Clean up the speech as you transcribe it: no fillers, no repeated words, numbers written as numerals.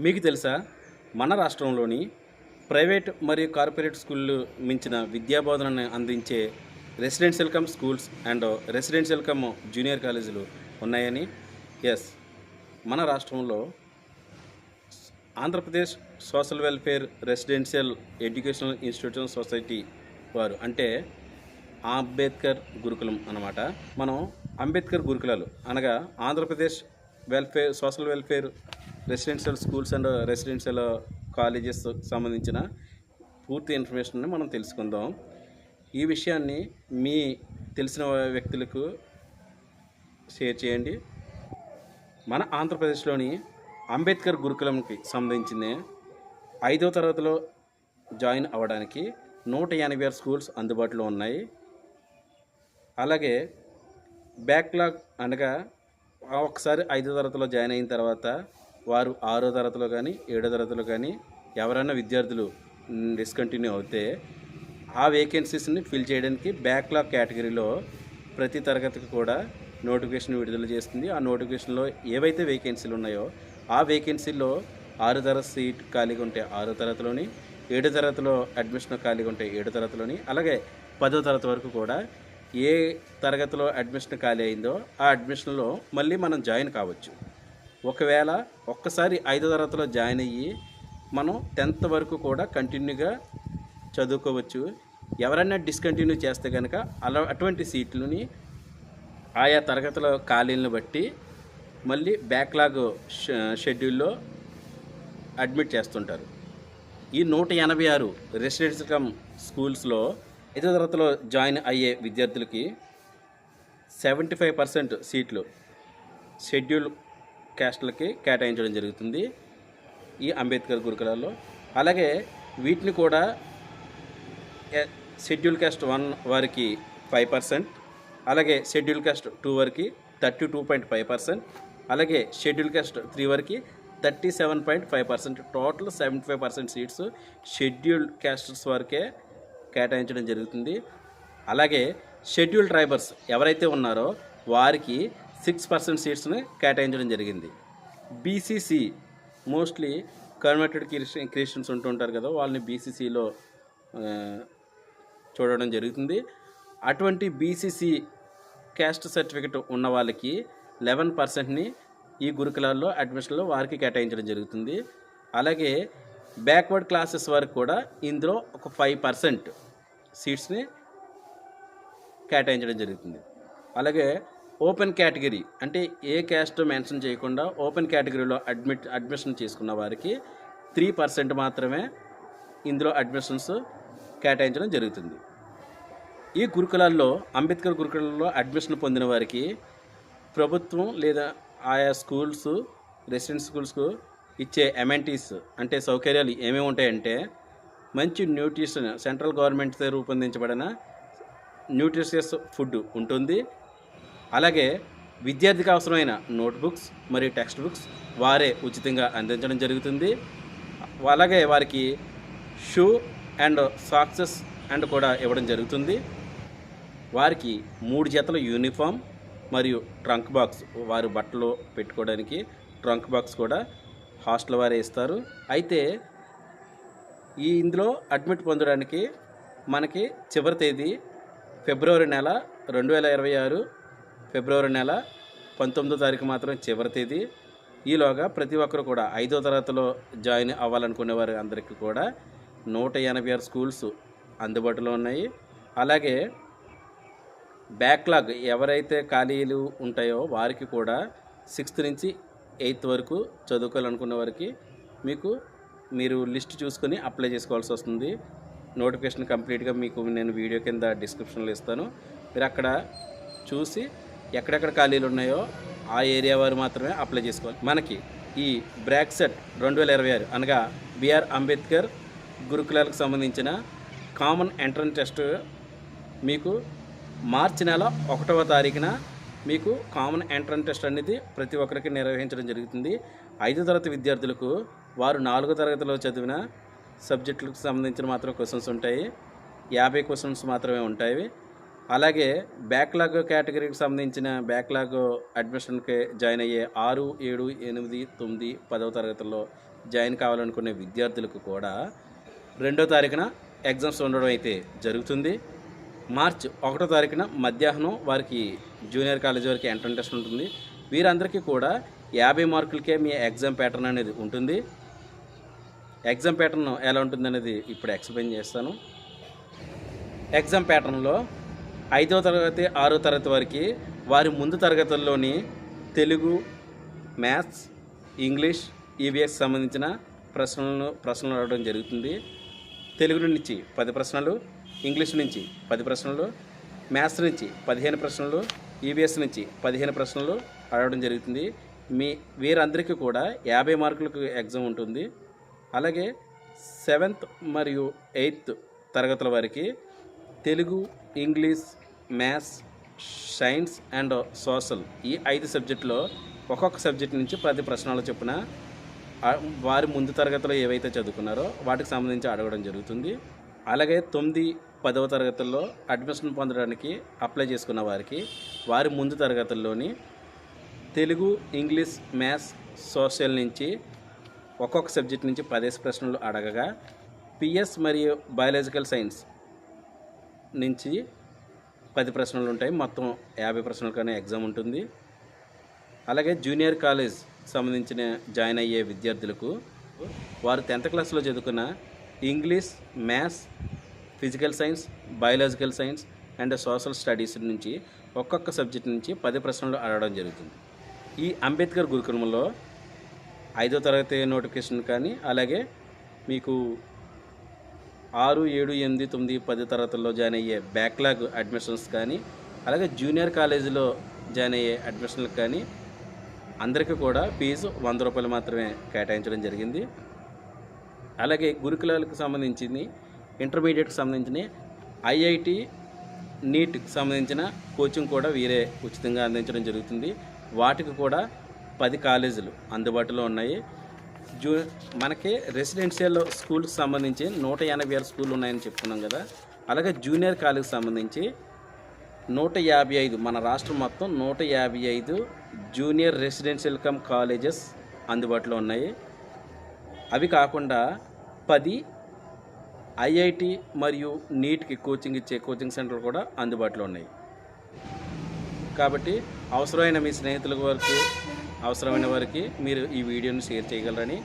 మీకు తెలుసా మన రాష్ట్రంలోని ప్రైవేట్ మరియు కార్పొరేట్ స్కూళ్ళు మించిన విద్యా బోధనను అందించే residential come schools and residential come junior కాలేజీలు ఉన్నాయని? ఎస్, మన రాష్ట్రంలో Andhra Pradesh social welfare residential educational institution society వారు, అంటే అంబేద్కర్ గురుకులం అన్నమాట. మనం అంబేద్కర్ గురుకులాలు అనగా Andhra Pradesh social welfare residential schools and residential colleges సంబంధించిన పూర్తి ఇన్ఫర్మేషన్ని మనం తెలుసుకుందాం. ఈ విషయాన్ని మీ తెలిసిన వ్యక్తులకు షేర్ చేయండి. మన ఆంధ్రప్రదేశ్లోని అంబేద్కర్ గురుకులంకి సంబంధించిన 5వ తరగతిలో జాయిన్ అవ్వడానికి 186 స్కూల్స్ అందుబాటులో ఉన్నాయి. అలాగే బ్యాక్లాగ్ అనగా ఒకసారి 5వ తరగతిలో జాయిన్ అయిన తర్వాత వారు 6వ తరగతిలో కానీ 7వ తరగతిలో కానీ ఎవరైనా విద్యార్థులు డిస్కంటిన్యూ అవుతే ఆ వేకెన్సీస్ని ఫిల్ చేయడానికి బ్యాక్లాగ్ కేటగిరీలో ప్రతి తరగతికి కూడా నోటిఫికేషన్ విడుదల చేస్తుంది. ఆ నోటిఫికేషన్లో ఏవైతే వేకెన్సీలు ఉన్నాయో ఆ వేకెన్సీల్లో 6వ తరగతి సీట్ ఖాళీగా ఉంటే 6వ తరగతిలోని, 7వ తరగతిలో అడ్మిషన్ ఖాళీగా ఉంటే 7వ తరగతిలోని, అలాగే 10వ తరగతి వరకు కూడా ఏ తరగతిలో అడ్మిషన్ ఖాళీ అయిందో ఆ అడ్మిషన్లో మళ్ళీ మనం జాయిన్ కావచ్చు. ఒకవేళ ఒక్కసారి 5వ తరగతిలో జాయిన్ అయ్యి మనం 10th వరకు కూడా కంటిన్యూగా చదువుకోవచ్చు. ఎవరైనా డిస్కంటిన్యూ చేస్తే కనుక అటువంటి సీట్లని ఆయా తరగతుల ఖాళీలను బట్టి మళ్ళీ బ్యాక్లాగ్ షెడ్యూల్లో అడ్మిట్ చేస్తుంటారు. ఈ 186 రెసిడెన్షియల్ కమ్ స్కూల్స్లో 5వ తరగతిలో జాయిన్ అయ్యే విద్యార్థులకి 75% సీట్లు షెడ్యూల్ క్యాస్ట్లకి కేటాయించడం జరుగుతుంది ఈ అంబేద్కర్ గురుకులాల్లో. అలాగే వీటిని కూడా షెడ్యూల్ క్యాస్ట్ 1 వారికి 5%, అలాగే షెడ్యూల్ క్యాస్ట్ 2 వారికి 32.5%, అలాగే షెడ్యూల్ క్యాస్ట్ 3 వారికి 37.5%. టోటల్ 75% సీట్స్ షెడ్యూల్ క్యాస్ట్స్ వరకే కేటాయించడం జరుగుతుంది. అలాగే షెడ్యూల్ ట్రైబర్స్ ఎవరైతే ఉన్నారో వారికి 6% సీట్స్ని కేటాయించడం జరిగింది. బీసీసీ మోస్ట్లీ కన్వర్టెడ్ క్రిస్టియన్స్ ఉంటుంటారు కదా, వాళ్ళని బీసీసీలో చూడడం జరుగుతుంది. అటువంటి బీసీసీ క్యాస్ట్ సర్టిఫికెట్ ఉన్న వాళ్ళకి 11%ని ఈ గురుకులాల్లో అడ్మిషన్లో వారికి కేటాయించడం జరుగుతుంది. అలాగే బ్యాక్వర్డ్ క్లాసెస్ వరకు కూడా ఇందులో ఒక 5% సీట్స్ని కేటాయించడం జరుగుతుంది. అలాగే ఓపెన్ కేటగిరీ అంటే ఏ క్యాస్ట్ మెన్షన్ చేయకుండా ఓపెన్ కేటగిరీలో అడ్మిషన్ చేసుకున్న వారికి 3% మాత్రమే ఇందులో అడ్మిషన్స్ కేటాయించడం జరుగుతుంది. ఈ గురుకులాల్లో అంబేద్కర్ గురుకులాల్లో అడ్మిషన్ పొందిన వారికి ప్రభుత్వం లేదా ఆయా స్కూల్స్ రెసిడెన్షియల్ స్కూల్స్కు ఇచ్చే అమెంటీస్ అంటే సౌకర్యాలు ఏమేమి ఉంటాయంటే, మంచి న్యూట్రిషన్ సెంట్రల్ గవర్నమెంట్తో రూపొందించబడిన న్యూట్రిషియస్ ఫుడ్ ఉంటుంది. అలాగే విద్యార్థికి అవసరమైన నోట్బుక్స్ మరియు టెక్స్ట్ బుక్స్ వారే ఉచితంగా అందించడం జరుగుతుంది. అలాగే వారికి షూ అండ్ సాక్సెస్ అండ్ కూడా ఇవ్వడం జరుగుతుంది. వారికి 3 జతల యూనిఫామ్ మరియు ట్రంక్ బాక్స్, వారు బట్టలు పెట్టుకోవడానికి ట్రంక్ బాక్స్ కూడా హాస్టల్ వారే ఇస్తారు. అయితే ఇందులో అడ్మిట్ పొందడానికి మనకి చివరి తేదీ ఫిబ్రవరి నెల 2026 ఫిబ్రవరి నెల 19వ తారీఖు మాత్రం చివరి తేదీ. ఈలోగా ప్రతి ఒక్కరు కూడా 5వ తరగతిలో జాయిన్ అవ్వాలనుకునే వారి అందరికీ కూడా 186 స్కూల్స్ అందుబాటులో ఉన్నాయి. అలాగే బ్యాక్లాగ్ ఎవరైతే ఖాళీలు ఉంటాయో వారికి కూడా 6th నుంచి 8th వరకు చదువుకోవాలనుకున్న వారికి మీరు లిస్ట్ చూసుకొని అప్లై చేసుకోవాల్సి వస్తుంది. నోటిఫికేషన్ కంప్లీట్గా మీకు నేను వీడియో కింద డిస్క్రిప్షన్లో ఇస్తాను. మీరు అక్కడ చూసి ఎక్కడెక్కడ ఖాళీలు ఉన్నాయో ఆ ఏరియా వారు మాత్రమే అప్లై చేసుకోవాలి. మనకి ఈ బ్రాక్సెట్ 2026 అనగా బిఆర్ అంబేద్కర్ గురుకులాలకు సంబంధించిన కామన్ ఎంట్రన్స్ టెస్ట్ మీకు మార్చి నెల 1వ తారీఖున మీకు కామన్ ఎంట్రన్స్ టెస్ట్ అనేది ప్రతి ఒక్కరికి నిర్వహించడం జరుగుతుంది. 5వ తరగతి విద్యార్థులకు వారు 4వ తరగతిలో చదివిన సబ్జెక్టులకు సంబంధించిన మాత్రం క్వశ్చన్స్ ఉంటాయి. 50 క్వశ్చన్స్ మాత్రమే ఉంటాయి. అలాగే బ్యాక్లాగ్ కేటగిరీకి సంబంధించిన బ్యాక్లాగ్ అడ్మిషన్కి జాయిన్ అయ్యే 6, 7, 8, 9, 10వ తరగతుల్లో జాయిన్ కావాలనుకునే విద్యార్థులకు కూడా 2వ తారీఖున ఎగ్జామ్స్ ఉండడం అయితే జరుగుతుంది. మార్చి 1వ తారీఖున మధ్యాహ్నం వారికి జూనియర్ కాలేజ్ వారికి ఎంట్రన్స్ టెస్ట్ ఉంటుంది. వీరందరికీ కూడా 50 మార్కులకే మీ ఎగ్జామ్ ప్యాటర్న్ అనేది ఉంటుంది. ఎగ్జామ్ ప్యాటర్న్ ఎలా ఉంటుంది అనేది ఇప్పుడు ఎక్స్ప్లెయిన్ చేస్తాను. ఎగ్జామ్ ప్యాటర్న్లో 5వ తరగతి 6వ తరగతి వరకు వారి ముందు తరగతుల్లోని తెలుగు, మ్యాథ్స్, ఇంగ్లీష్, ఈవీఎస్ సంబంధించిన ప్రశ్నలు అడగడం జరుగుతుంది. తెలుగు నుంచి 10 ప్రశ్నలు, ఇంగ్లీష్ నుంచి 10 ప్రశ్నలు, మ్యాథ్స్ నుంచి 15 ప్రశ్నలు, ఈవీఎస్ నుంచి 15 ప్రశ్నలు అడగడం జరుగుతుంది. వీరందరికీ కూడా 50 మార్కులకు ఎగ్జామ్ ఉంటుంది. అలాగే 7th మరియు 8th తరగతుల వారికి Telugu, English, maths, science and social ఈ 5 సబ్జెక్టులో ఒక్కొక్క సబ్జెక్ట్ నుంచి 10 ప్రశ్నలు చొప్పున వారి ముందు తరగతిలో ఏవైతే చదువుకున్నారో వాటికి సంబంధించి అడగడం జరుగుతుంది. అలాగే 9, 10వ తరగతుల్లో అడ్మిషన్ పొందడానికి అప్లై చేసుకున్న వారికి వారి ముందు తరగతుల్లోని తెలుగు, ఇంగ్లీష్, మ్యాథ్స్, సోషల్ నుంచి ఒక్కొక్క సబ్జెక్ట్ నుంచి 10 ప్రశ్నలు అడగగా పిఎస్ మరియు బయాలజికల్ సైన్స్ నుంచి 10 ప్రశ్నలు ఉంటాయి. మొత్తం 50 ప్రశ్నలకనే ఎగ్జామ్ ఉంటుంది. అలాగే జూనియర్ కాలేజ్ సంబంధించిన జాయిన్ అయ్యే విద్యార్థులకు వారు 10th క్లాస్లో చదువుకున్న English, maths, physical science, biological science and social studies నుంచి ఒక్కొక్క సబ్జెక్ట్ నుంచి 10 ప్రశ్నలు అడగడం జరుగుతుంది. ఈ అంబేద్కర్ గురుకులంలో 5వ తరగతి నోటిఫికేషన్ కానీ అలాగే మీకు 6, 7, 8, 9, 10 తరగతుల్లో జాయిన్ అయ్యే బ్యాక్లాగ్ అడ్మిషన్స్ కానీ అలాగే జూనియర్ కాలేజీలో జాయిన్ అయ్యే అడ్మిషన్లకు కానీ అందరికీ కూడా ఫీజు 100 రూపాయలు మాత్రమే కేటాయించడం జరిగింది. అలాగే గురుకులాలకు సంబంధించింది ఇంటర్మీడియట్కి సంబంధించిన ఐఐటి, నీట్కి సంబంధించిన కోచింగ్ కూడా వీరే ఉచితంగా అందించడం జరుగుతుంది. వాటికి కూడా 10 కాలేజీలు అందుబాటులో ఉన్నాయి. మనకి రెసిడెన్షియల్ స్కూల్కి సంబంధించి 186 స్కూళ్ళు ఉన్నాయని చెప్పుకున్నాం కదా. అలాగే జూనియర్ కాలేజ్కి సంబంధించి 155 మన రాష్ట్రం మొత్తం 155 జూనియర్ రెసిడెన్షియల్ కమ్ కాలేజెస్ అందుబాటులో ఉన్నాయి. అవి కాకుండా 10 ఐఐటి మరియు నీట్కి కోచింగ్ ఇచ్చే కోచింగ్ సెంటర్లు కూడా అందుబాటులో ఉన్నాయి. కాబట్టి అవసరమైన మీ స్నేహితుల వరకు అవసరమైన వారికి మీరు ఈ వీడియోని షేర్ చేయగలరని